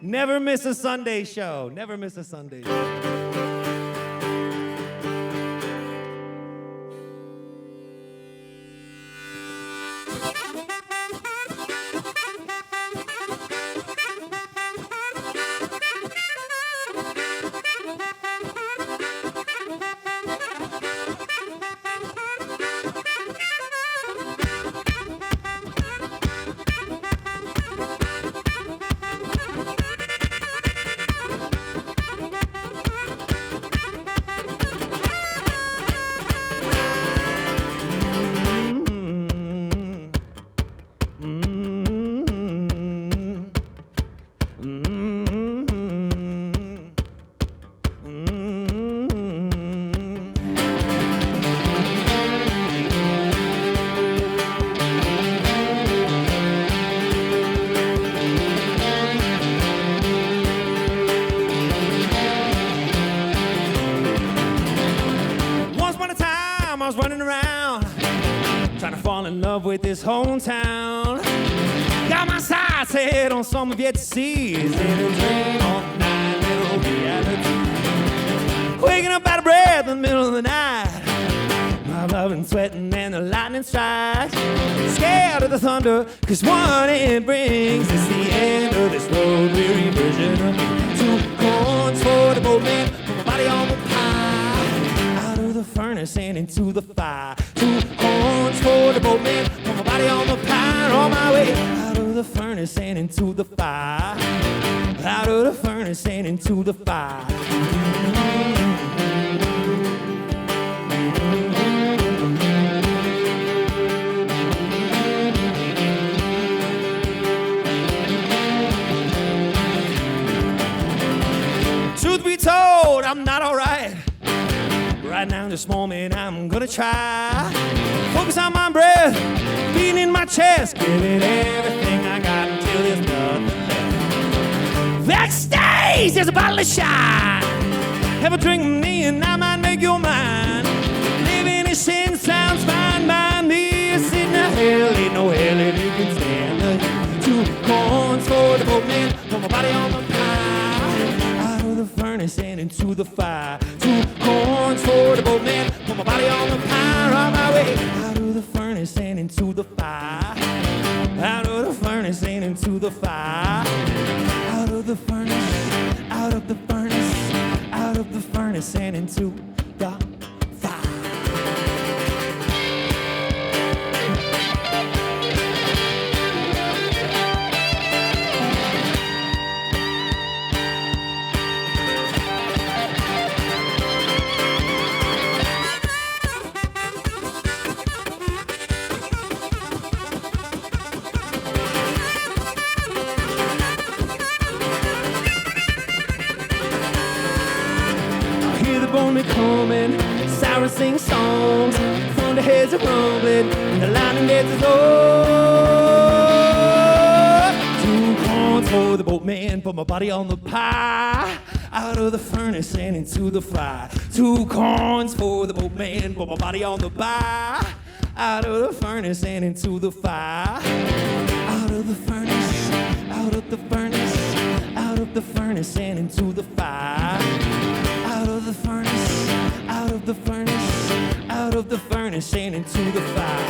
Never miss a Sunday show. Never miss a Sunday show. I was running around trying to fall in love with this hometown. Got my sights set on some of yet to see. Is it a dream or night, little reality? Waking up out of breath in the middle of the night, my loving sweating and the lightning strikes. Scared of the thunder, cause what it brings is the end of this road weary version of me. 2 corns for the boatman, put my body on the pie, out of the furnace and into the fire. 2 corns for the boatman, put my body on the pie, on my way out of the furnace and into the fire, out of the furnace and into the fire. Truth be told, I'm not alright. Right now, this moment, I'm gonna try. Focus on my breath, beating in my chest, give it everything I got until there's nothing left. Backstage, there's a bottle of shine. Have a drink with me and I might make your mind. Living in sin sounds fine by me. It's in the hell, ain't no hell if you can stand the 2 corns for the boatman, put my body on the pie, out of the furnace and into the fire. 2 corns for the boatman, put my body on the pie, on my way out of the furnace and into the fire, out of the furnace and into the fire, out of the furnace, out of the furnace, out of the furnace and into the fire. Boatmen coming, sirens sing songs, thunderheads are rumbling, the lightning gets us all. 2 corns for the boatman, put my body on the pie, out of the furnace and into the fire. 2 corns for the boatman, put my body on the pie, out of the furnace and into the fire, out of the furnace, out of the furnace, out of the furnace and into the fire, out of the furnace, out of the furnace, out of the furnace and into the fire.